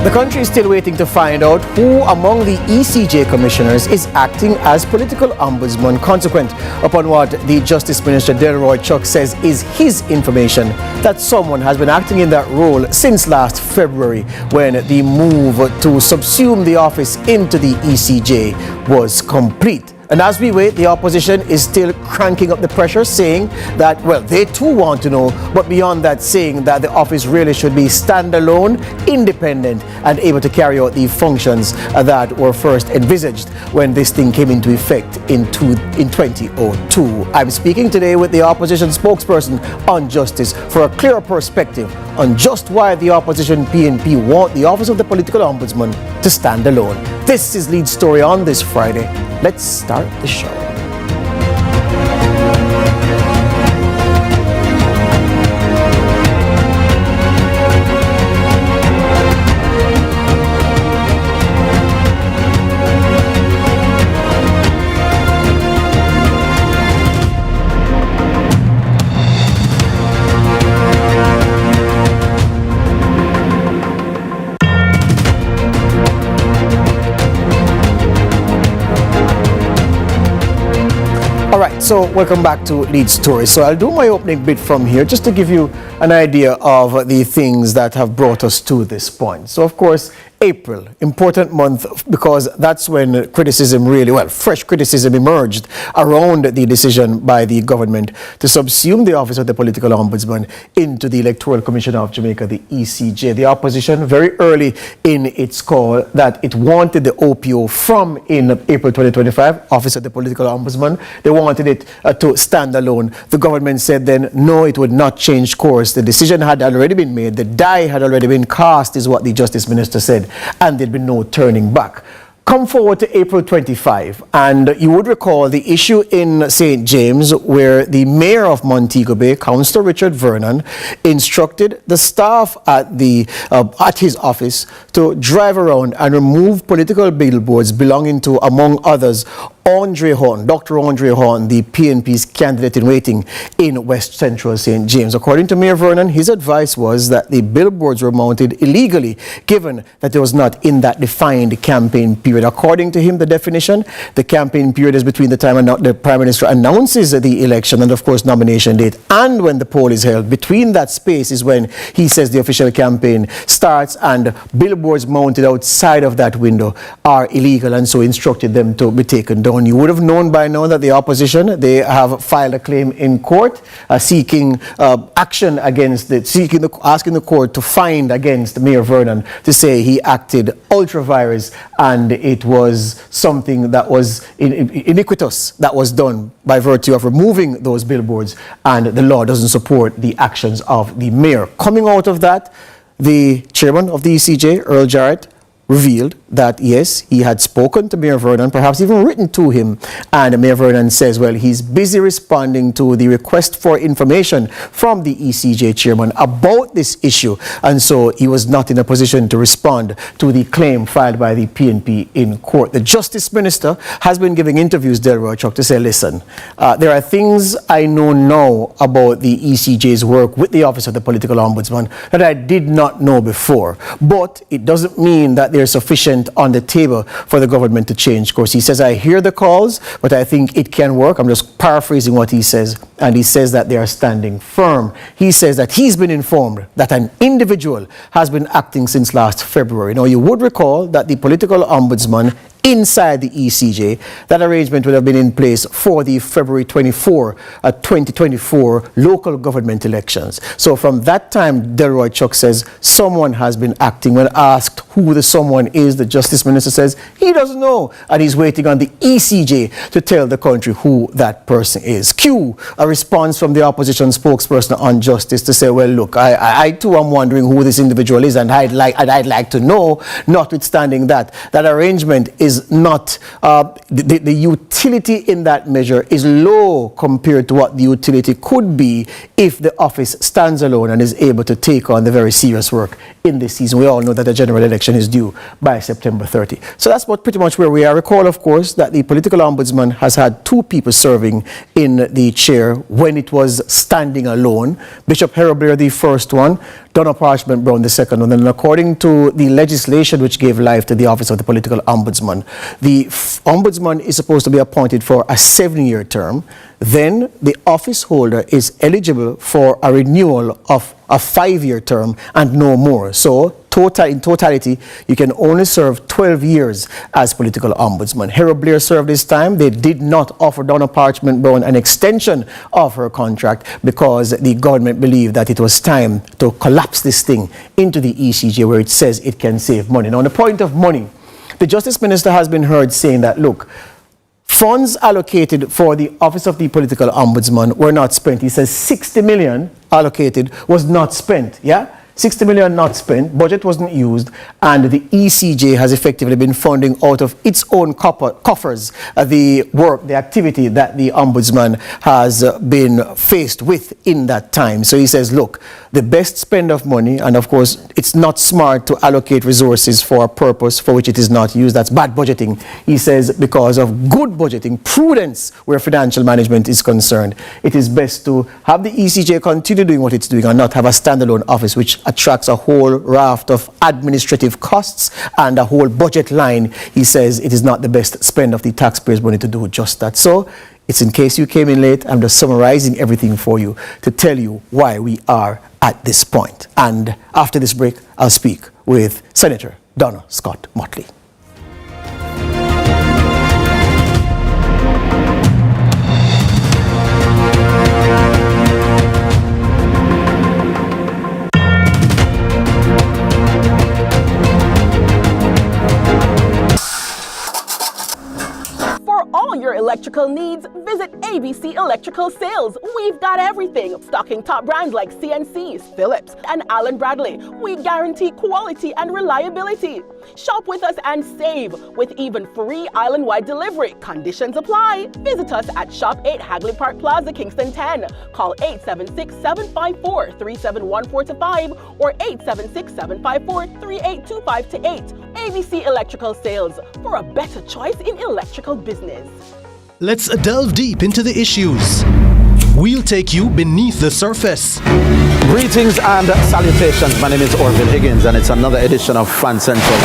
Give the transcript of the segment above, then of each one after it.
The country is still waiting to find out who among the ECJ commissioners is acting as political ombudsman, consequent upon what the Justice Minister Delroy Chuck says is his information that someone has been acting in that role since last February, when the move to subsume the office into the ECJ was complete. And as we wait, the opposition is still cranking up the pressure, saying that, well, they too want to know, but beyond that, saying that the office really should be standalone, independent, and able to carry out the functions that were first envisaged when this thing came into effect in 2002. I'm speaking today with the opposition spokesperson on justice for a clearer perspective on just why the opposition PNP want the office of the political ombudsman to stand alone. This is Lead Story on this Friday. Let's start the show. So welcome back to Lead Story. So I'll do my opening bit from here just to give you an idea of the things that have brought us to this point. So of course, April, important month, because that's when criticism really, well, fresh criticism emerged around the decision by the government to subsume the office of the political ombudsman into the Electoral Commission of Jamaica, the ECJ. The opposition, very early in its call, that it wanted the OPO from in April 2025, office of the political ombudsman. They wanted it to stand alone. The government said then, no, it would not change course. The decision had already been made. The die had already been cast, is what the Justice Minister said. And there'd be no turning back. Come forward to April 25, and you would recall the issue in St. James where the mayor of Montego Bay, Councillor Richard Vernon, instructed the staff at his office to drive around and remove political billboards belonging to, among others, Dr. Andre Horn, the PNP's candidate in waiting in West Central St. James. According to Mayor Vernon, his advice was that the billboards were mounted illegally, given that it was not in that defined campaign period. According to him, the definition, the campaign period is between the time the Prime Minister announces the election and, of course, nomination date, and when the poll is held. Between that space is when he says the official campaign starts, and billboards mounted outside of that window are illegal, and so instructed them to be taken down. You would have known by now that the opposition, they have filed a claim in court seeking action against asking the court to find against Mayor Vernon to say he acted ultra-virus and it was something that was iniquitous that was done by virtue of removing those billboards, and the law doesn't support the actions of the mayor. Coming out of that, the chairman of the ECJ, Earl Jarrett, revealed that, yes, he had spoken to Mayor Vernon, perhaps even written to him, and Mayor Vernon says, well, he's busy responding to the request for information from the ECJ chairman about this issue, and so he was not in a position to respond to the claim filed by the PNP in court. The Justice Minister has been giving interviews, Delroy Chuck, to say, listen, there are things I know now about the ECJ's work with the Office of the Political Ombudsman that I did not know before, but it doesn't mean that there's sufficient on the table for the government to change course. He says, I hear the calls, but I think it can work. I'm just paraphrasing what he says. And he says that they are standing firm. He says that he's been informed that an individual has been acting since last February. Now, you would recall that the political ombudsman inside the ECJ, that arrangement would have been in place for the February 24, 2024 local government elections. So from that time, Delroy Chuck says someone has been acting. When asked who the someone is, the Justice Minister says he doesn't know, and he's waiting on the ECJ to tell the country who that person is. Cue a response from the opposition spokesperson on justice to say, well, look, I too am wondering who this individual is, and I'd like to know, notwithstanding that arrangement is is not, the utility in that measure is low compared to what the utility could be if the office stands alone and is able to take on the very serious work in this season. We all know that the general election is due by September 30. So that's pretty much where we are. Recall, of course, that the political ombudsman has had 2 people serving in the chair when it was standing alone. Bishop Harold Blair, the first one, Donna Parchment Brown, the second one. And according to the legislation which gave life to the office of the political ombudsman, the ombudsman is supposed to be appointed for a 7-year term. Then the office holder is eligible for a renewal of a 5-year term and no more. So in totality, you can only serve 12 years as political ombudsman. Harold Blair served his time. They did not offer Donna Parchment Brown an extension of her contract because the government believed that it was time to collapse this thing into the ECJ, where it says it can save money. Now, on the point of money, the Justice Minister has been heard saying that, look, funds allocated for the Office of the Political Ombudsman were not spent. He says 60 million allocated was not spent, yeah? 60 million not spent, budget wasn't used, and the ECJ has effectively been funding out of its own coffers the work, the activity that the Ombudsman has been faced with in that time. So he says, look, the best spend of money, and of course, it's not smart to allocate resources for a purpose for which it is not used. That's bad budgeting. He says, because of good budgeting, prudence where financial management is concerned, it is best to have the ECJ continue doing what it's doing and not have a standalone office which attracts a whole raft of administrative costs and a whole budget line. He says it is not the best spend of the taxpayers' money to do just that. So it's in case you came in late, I'm just summarizing everything for you to tell you why we are at this point. And after this break, I'll speak with Senator Donna Scott Mottley. Your electrical needs, visit ABC Electrical Sales. We've got everything, stocking top brands like CNC, Philips, and Allen Bradley. We guarantee quality and reliability. Shop with us and save with even free island-wide delivery. Conditions apply. Visit us at Shop 8 Hagley Park Plaza, Kingston 10. Call 876-754-3714-5 or 876-754-3825-8. ABC Electrical Sales, for a better choice in electrical business. Let's delve deep into the issues. We'll take you beneath the surface. Greetings and salutations. My name is Orville Higgins and it's another edition of Fan Central.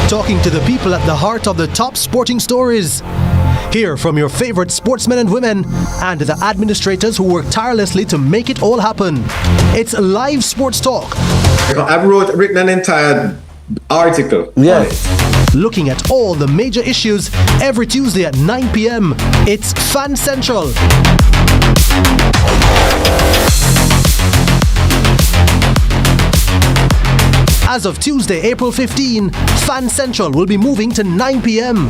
Talking to the people at the heart of the top sporting stories. Hear from your favorite sportsmen and women and the administrators who work tirelessly to make it all happen. It's live sports talk. I've written an entire article. Yes. Looking at all the major issues every Tuesday at 9 p.m. It's Fan Central. As of Tuesday, April 15, Fan Central will be moving to 9 p.m.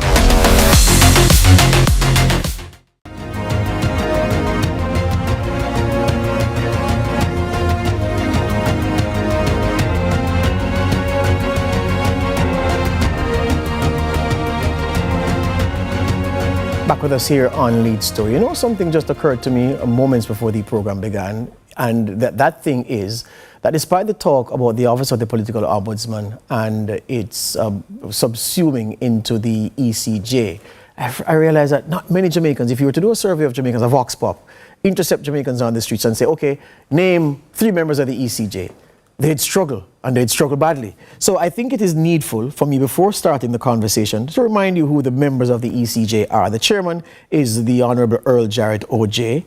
Back with us here on Lead Story. You know, something just occurred to me moments before the program began, and that thing is that despite the talk about the Office of the Political Ombudsman and its subsuming into the ECJ, I realized that not many Jamaicans, if you were to do a survey of Jamaicans, a Vox Pop, intercept Jamaicans on the streets and say, okay, name 3 members of the ECJ, they'd struggle, and they'd struggle badly. So I think it is needful for me, before starting the conversation, to remind you who the members of the ECJ are. The chairman is the Honourable Earl Jarrett O.J.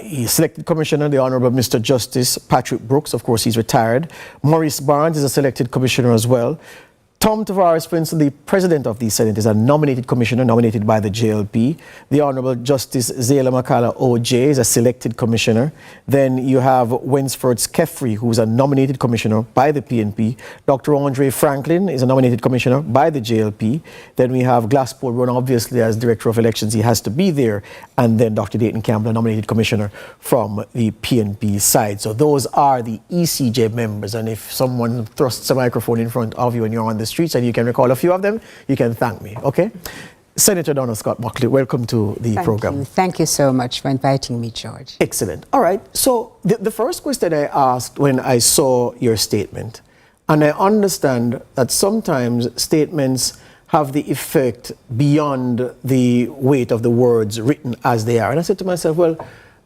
He's selected commissioner, the Honourable Mr. Justice Patrick Brooks. Of course, he's retired. Maurice Barnes is a selected commissioner as well. Tom Tavares, for instance, the president of the Senate, is a nominated commissioner, nominated by the JLP. The Honourable Justice Zayla Makala O.J. is a selected commissioner. Then you have Wensford Skeffrey, who is a nominated commissioner by the PNP. Dr. Andre Franklin is a nominated commissioner by the JLP. Then we have Glassport Run, obviously, as Director of Elections, he has to be there. And then Dr. Dayton Campbell, a nominated commissioner from the PNP side. So those are the ECJ members. And if someone thrusts a microphone in front of you and you're on the street streets, and you can recall a few of them, you can thank me, okay? Senator Donna Mottley, welcome to the program. Thank you so much for inviting me, George. Excellent. All right. So the first question I asked when I saw your statement, and I understand that sometimes statements have the effect beyond the weight of the words written as they are. And I said to myself, well,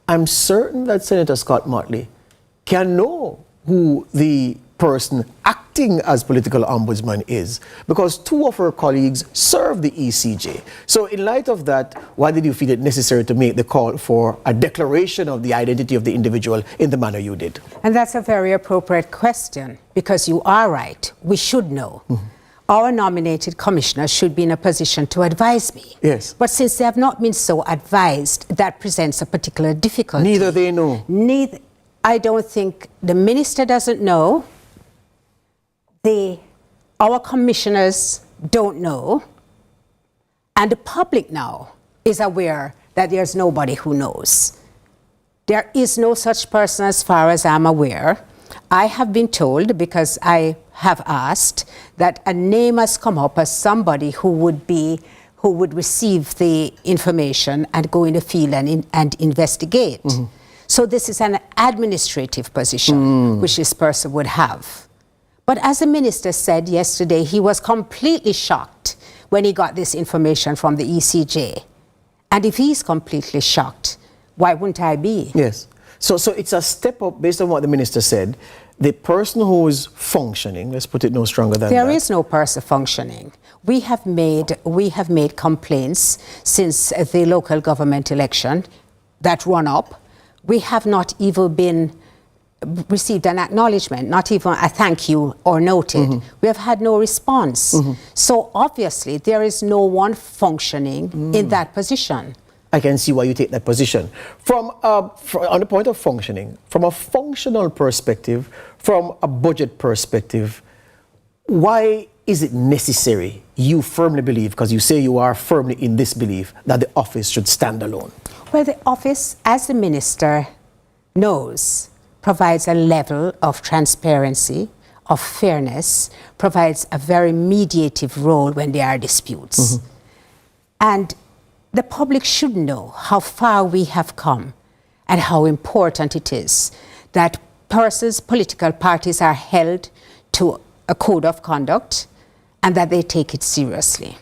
I'm certain that Senator Scott Mottley can know who the person acting as political ombudsman is, because two of her colleagues serve the ECJ. So in light of that, why did you feel it necessary to make the call for a declaration of the identity of the individual in the manner you did? And that's a very appropriate question, because you are right. We should know. Our nominated commissioners should be in a position to advise me. Yes. But since they have not been so advised, that presents a particular difficulty. Neither they know. I don't think the minister doesn't know. Our commissioners don't know, and the public now is aware that there's nobody who knows. There is no such person as far as I'm aware. I have been told, because I have asked, that a name has come up as somebody who would receive the information and go in the field and investigate. So this is an administrative position which this person would have. But as the minister said yesterday, he was completely shocked when he got this information from the ECJ. And if he's completely shocked, why wouldn't I be? Yes. So it's a step up based on what the minister said. The person who is functioning, let's put it no stronger than that. There is no person functioning. We have made complaints since the local government election that run up. We have not even received an acknowledgement, not even a thank you or noted. We have had no response. So obviously there is no one functioning in that position. I can see why you take that position. On the point of functioning, from a functional perspective, from a budget perspective, why is it necessary, you firmly believe, because you say you are firmly in this belief, that the office should stand alone? Well, the office, as the minister knows, provides a level of transparency, of fairness, provides a very mediative role when there are disputes. And the public should know how far we have come and how important it is that political parties are held to a code of conduct and that they take it seriously.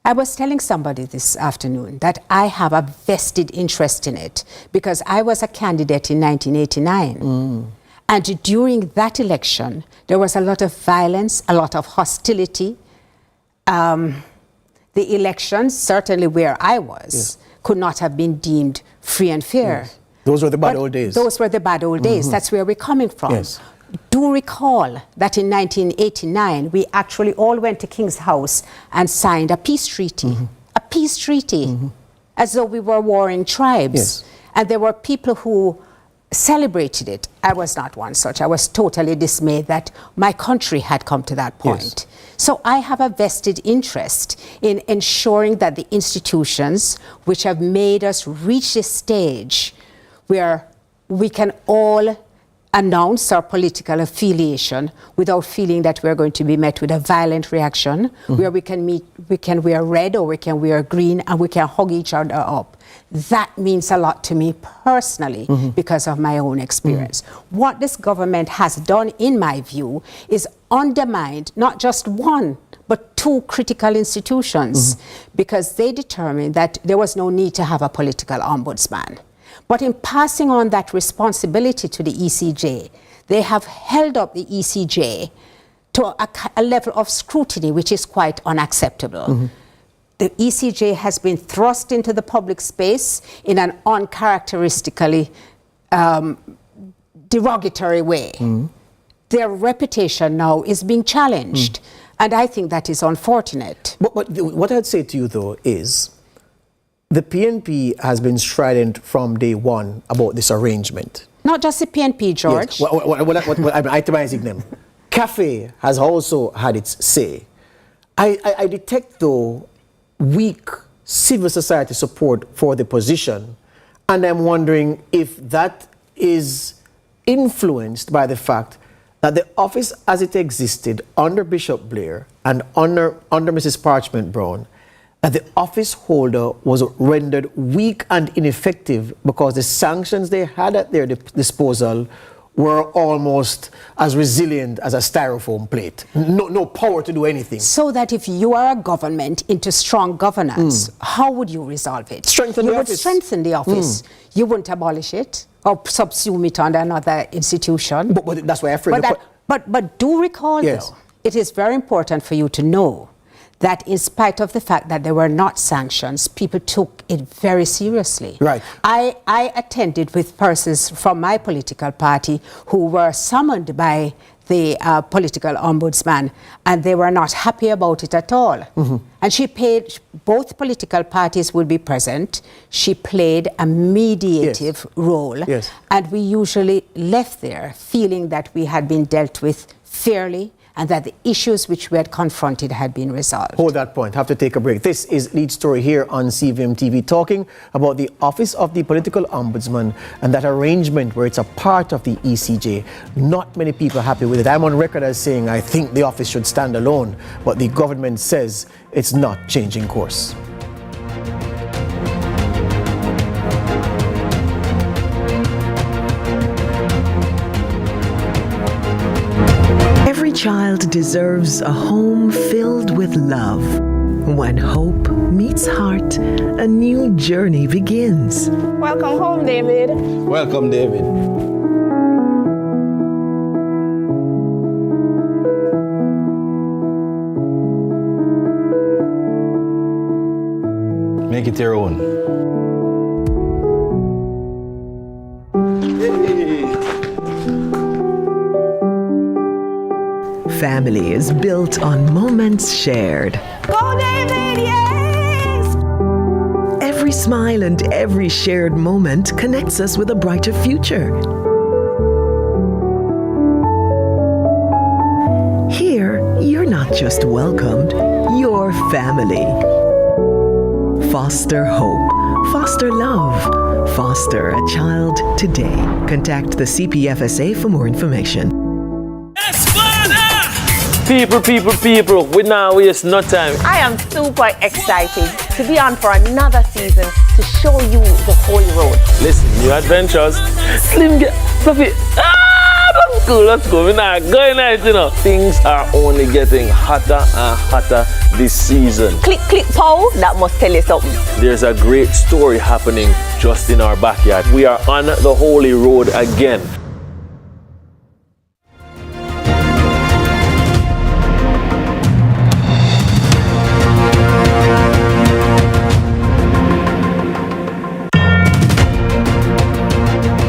I was telling somebody this afternoon that I have a vested interest in it because I was a candidate in 1989. And during that election, there was a lot of violence, a lot of hostility. The elections, certainly where I was, could not have been deemed free and fair. Those were the bad old days. Those were the bad old days. That's where we're coming from. Do recall that in 1989, we actually all went to King's House and signed a peace treaty. A peace treaty, as though we were warring tribes. And there were people who celebrated it. I was not one such. I was totally dismayed that my country had come to that point. So I have a vested interest in ensuring that the institutions which have made us reach this stage where we can all announce our political affiliation without feeling that we're going to be met with a violent reaction, where we can wear red or we can wear green and we can hug each other up. That means a lot to me personally because of my own experience. What this government has done, in my view, is undermined not just one, but two critical institutions because they determined that there was no need to have a political ombudsman. But in passing on that responsibility to the ECJ, they have held up the ECJ to a level of scrutiny which is quite unacceptable. The ECJ has been thrust into the public space in an uncharacteristically derogatory way. Their reputation now is being challenged, and I think that is unfortunate. But what I'd say to you, though, is the PNP has been strident from day one about this arrangement. Not just the PNP, George. Yes. I'm itemizing them. CAFE has also had its say. I detect, though, weak civil society support for the position, and I'm wondering if that is influenced by the fact that the office as it existed under Bishop Blair and under Mrs. Parchment Brown, that the office holder was rendered weak and ineffective because the sanctions they had at their disposal were almost as resilient as a styrofoam plate. No power to do anything. So that if you are a government into strong governance, how would you resolve it? Strengthen the office. You would strengthen the office. You wouldn't abolish it or subsume it under another institution. But that's why I afraid. But do recall, yes, though, it is very important for you to know that in spite of the fact that there were not sanctions, people took it very seriously. Right. I attended with persons from my political party who were summoned by the political ombudsman, and they were not happy about it at all. And she paid, both political parties would be present. She played a mediative role. Yes. And we usually left there feeling that we had been dealt with fairly and that the issues which we had confronted had been resolved. Hold that point. Have to take a break. This is Lead Story here on CVM TV, talking about the Office of the Political Ombudsman and that arrangement where it's a part of the ECJ. Not many people are happy with it. I'm on record as saying I think the office should stand alone, but the government says it's not changing course. Every child deserves a home filled with love. When hope meets heart, a new journey begins. Welcome home, David. Welcome, David. Make it your own. Family is built on moments shared. Go, David, yes! Every smile and every shared moment connects us with a brighter future. Here, you're not just welcomed, you're family. Foster hope, foster love, foster a child today. Contact the CPFSA for more information. People, we now waste no time. I am super excited to be on for another season to show you the whole road. Listen, new adventures. Slim, get Fluffy. That's cool, let's go. We're not going out, you know. Things are only getting hotter and hotter this season. Click, pow, that must tell you something. There's a great story happening just in our backyard. We are on the Holy Road again.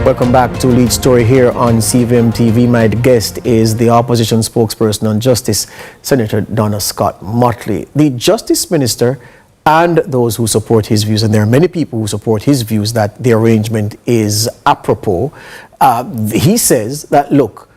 Welcome back to Lead Story here on CVM TV. My guest is the opposition spokesperson on justice, Senator Donna Scott Mottley. The Justice Minister and those who support his views, and there are many people who support his views that the arrangement is apropos. He says that, look,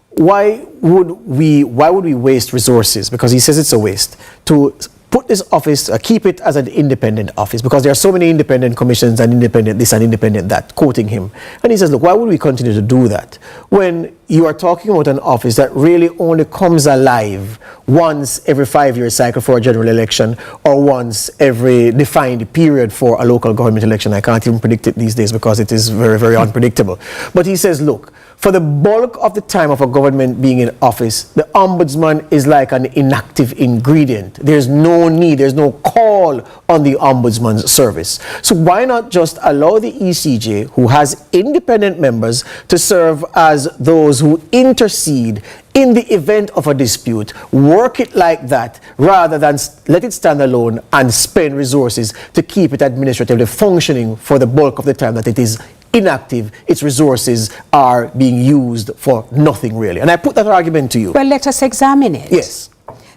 why would we waste resources, because he says it's a waste, to put this office, keep it as an independent office, because there are so many independent commissions and independent this and independent that, quoting him. And he says, look, why would we continue to do that when you are talking about an office that really only comes alive once every 5-year cycle for a general election or once every defined period for a local government election? I can't even predict it these days because it is very, very unpredictable. But he says, look, for the bulk of the time of a government being in office, the ombudsman is like an inactive ingredient. There's no need, there's no call on the ombudsman's service. So why not just allow the ECJ, who has independent members, to serve as those who intercede in the event of a dispute, work it like that, rather than let it stand alone and spend resources to keep it administratively functioning for the bulk of the time that it is inactive. Its resources are being used for nothing really. And I put that argument to you. Well, let us examine it. Yes.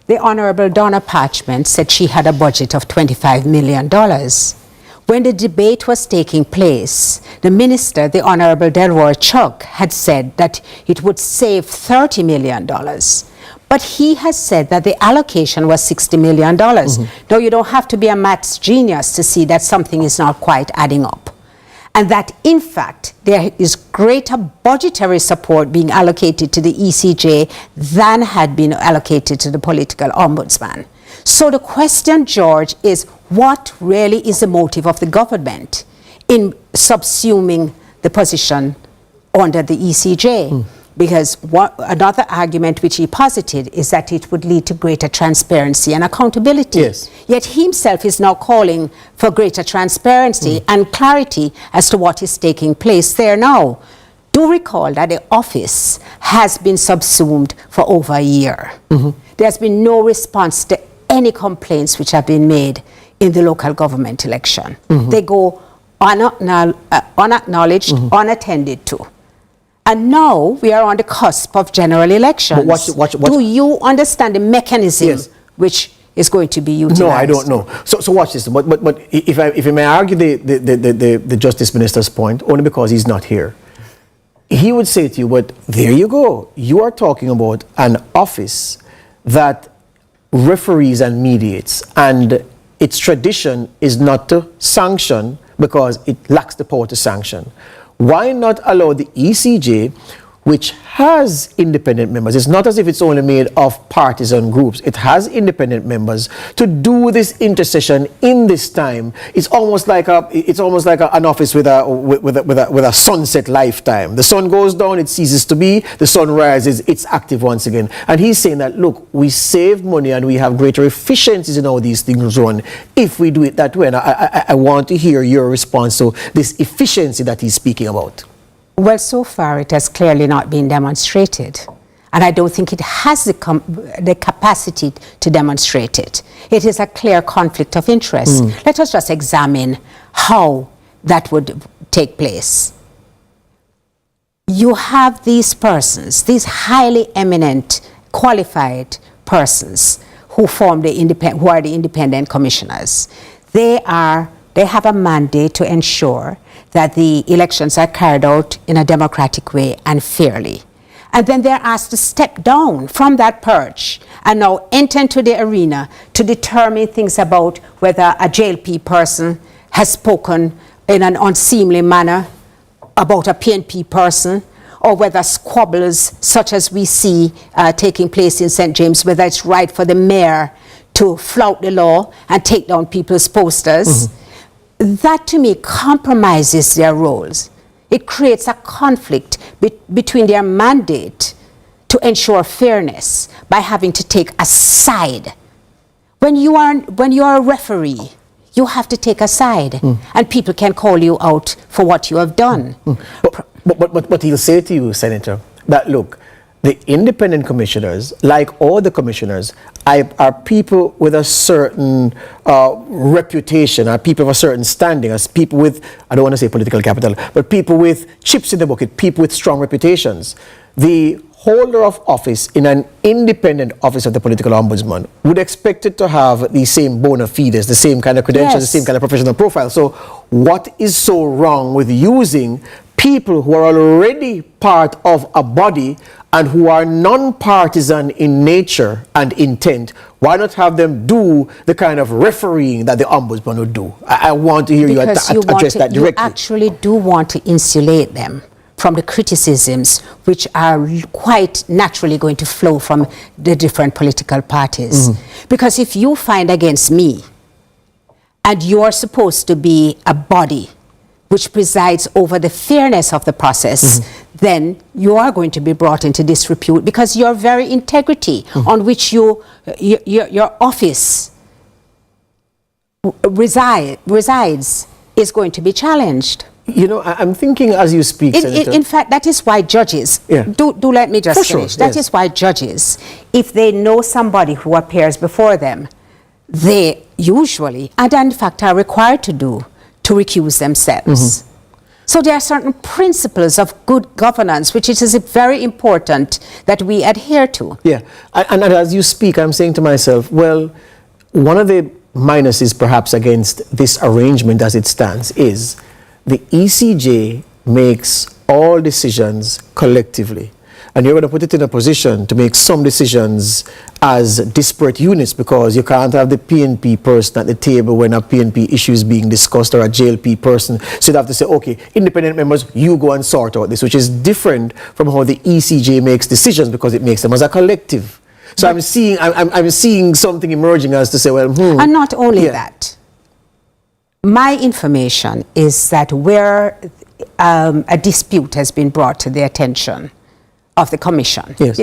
The Honorable Donna Parchment said she had a budget of $25 million. When the debate was taking place, the minister, the Honorable Delroy Chuck, had said that it would save $30 million. But he has said that the allocation was $60 million. Now, you don't have to be a maths genius to see that something is not quite adding up. and that in fact there is greater budgetary support being allocated to the ECJ than had been allocated to the political ombudsman. So the question, George, is what really is the motive of the government in subsuming the position under the ECJ? Because another argument which he posited is that it would lead to greater transparency and accountability. Yes. Yet he himself is now calling for greater transparency and clarity as to what is taking place there now. Do recall that the office has been subsumed for over a year. There's been no response to any complaints which have been made in the local government election. They go unacknowledged, unattended to. And now we are on the cusp of general elections. Watch. Do you understand the mechanism which is going to be utilized? No, I don't know. So watch this. But if I may argue the Justice Minister's point, only because he's not here, he would say to you, but there you go. You are talking about an office that referees and mediates, and its tradition is not to sanction because it lacks the power to sanction. Why not allow the ECJ, which has independent members? It's not as if it's only made of partisan groups. It has independent members to do this intercession in this time. It's almost like an office with a sunset lifetime. The sun goes down, it ceases to be. The sun rises, it's active once again. And he's saying that, look, we save money and we have greater efficiencies in how these things run if we do it that way. And I want to hear your response to this efficiency that he's speaking about. Well, so far it has clearly not been demonstrated. And I don't think it has the capacity to demonstrate it. It is a clear conflict of interest. Let us just examine how that would take place. You have these persons, these highly eminent, qualified persons who are the independent commissioners. They have a mandate to ensure that the elections are carried out in a democratic way and fairly. And then they're asked to step down from that perch and now enter into the arena to determine things about whether a JLP person has spoken in an unseemly manner about a PNP person, or whether squabbles such as we see taking place in St. James, whether it's right for the mayor to flout the law and take down people's posters. That to me compromises their roles. It creates a conflict between their mandate to ensure fairness by having to take a side. When you are a referee, you have to take a side, and people can call you out for what you have done. But he'll say to you, Senator, that look, the independent commissioners, like all the commissioners, are people with a certain reputation, are people of a certain standing, as people with, I don't want to say political capital, but people with chips in the bucket, people with strong reputations. The holder of office in an independent office of the political ombudsman would expect it to have the same bona fides, the same kind of credentials, the same kind of professional profile. So what is so wrong with using people who are already part of a body and who are non-partisan in nature and intent? Why not have them do the kind of refereeing that the ombudsman would do? I want to hear you address that directly. You actually do want to insulate them from the criticisms which are quite naturally going to flow from the different political parties. Because if you find against me, and you are supposed to be a body which presides over the fairness of the process, then you are going to be brought into disrepute, because your very integrity on which your office resides is going to be challenged. You know, I'm thinking as you speak, Senator. In fact, that is why judges, do let me just finish. That is why judges, if they know somebody who appears before them, they usually, and in fact are required to recuse themselves. So there are certain principles of good governance which it is very important that we adhere to. Yeah, and as you speak, I'm saying to myself, well, one of the minuses perhaps against this arrangement as it stands is the ECJ makes all decisions collectively. and you're going to put it in a position to make some decisions as disparate units, because you can't have the PNP person at the table when a PNP issue is being discussed, or a JLP person. So you have to say, okay, independent members, you go and sort out this, which is different from how the ECJ makes decisions, because it makes them as a collective. So I'm seeing something emerging as to say, well, And not only that, my information is that where a dispute has been brought to the attention of the commission, yes,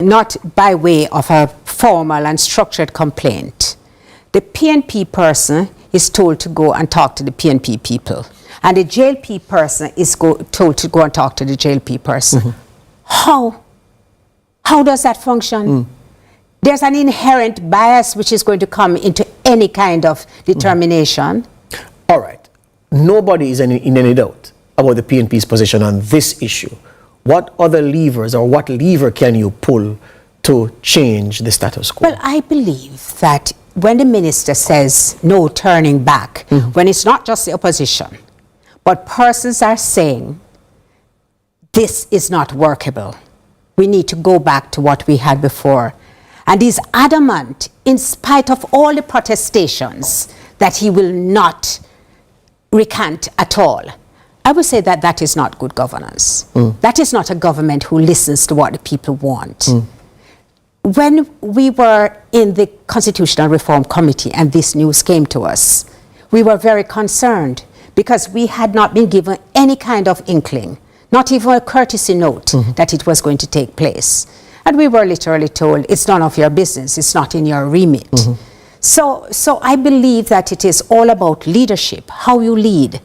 not by way of a formal and structured complaint, the PNP person is told to go and talk to the PNP people, and the JLP person is told to go and talk to the JLP person. How does that function? There's an inherent bias which is going to come into any kind of determination. All right. Nobody is in any doubt about the PNP's position on this issue. What other levers, or what lever can you pull to change the status quo? Well, I believe that when the minister says no turning back, when it's not just the opposition, but persons are saying this is not workable, we need to go back to what we had before. And he's adamant, in spite of all the protestations, that he will not recant at all. I would say that that is not good governance. That is not a government who listens to what the people want. When we were in the Constitutional Reform Committee and this news came to us, we were very concerned, because we had not been given any kind of inkling, not even a courtesy note, that it was going to take place. And we were literally told, it's none of your business, it's not in your remit. So I believe that it is all about leadership, how you lead,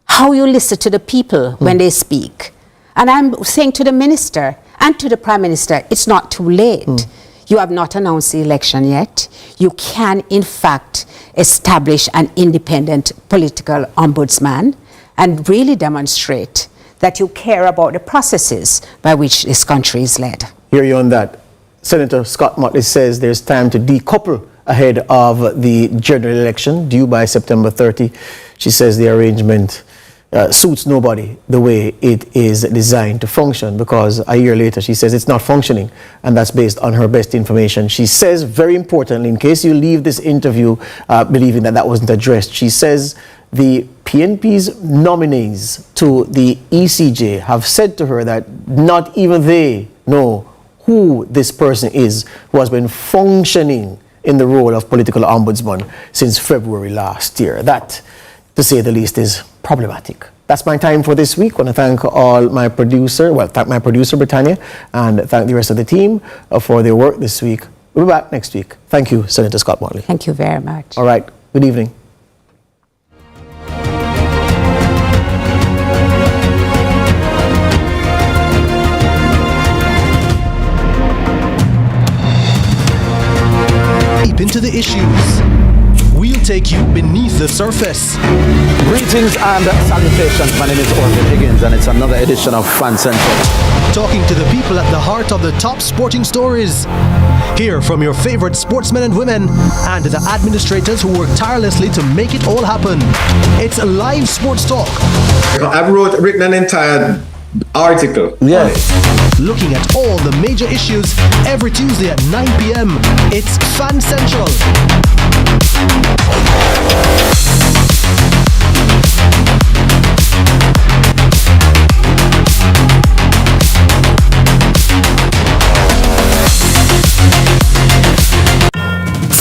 how you listen to the people when they speak. And I'm saying to the minister and to the Prime Minister, it's not too late. You have not announced the election yet. You can, in fact, establish an independent political ombudsman and really demonstrate that you care about the processes by which this country is led. Hear you on that. Senator Scott Mottley says there's time to decouple ahead of the general election due by September 30. She says the arrangement suits nobody the way it is designed to function, because a year later she says it's not functioning, and that's based on her best information. She says, very importantly, in case you leave this interview believing that wasn't addressed, she says the PNP's nominees to the ECJ have said to her that not even they know who this person is who has been functioning in the role of political ombudsman since February last year. That, to say the least, is problematic. That's my time for this week. I want to thank my producer, Britannia, and thank the rest of the team for their work this week. We'll be back next week. Thank you, Senator Scott Mottley. Thank you very much. All right. Good evening. Deep into the issues. We'll take you beneath the surface. Greetings and salutations. My name is Orville Higgins, and it's another edition of Fan Central. Talking to the people at the heart of the top sporting stories. Hear from your favorite sportsmen and women and the administrators who work tirelessly to make it all happen. It's live sports talk. I've written an entire article. Yes. Looking at all the major issues every Tuesday at 9 p.m. It's Fan Central.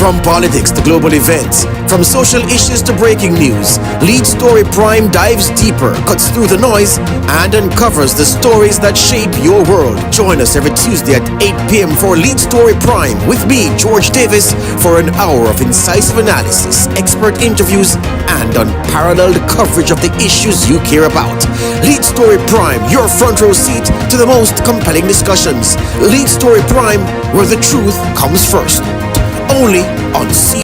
From politics to global events, from social issues to breaking news, Lead Story Prime dives deeper, cuts through the noise, and uncovers the stories that shape your world. Join us every Tuesday at 8 p.m. for Lead Story Prime with me, George Davis, for an hour of incisive analysis, expert interviews, and unparalleled coverage of the issues you care about. Lead Story Prime, your front row seat to the most compelling discussions. Lead Story Prime, where the truth comes first. Only on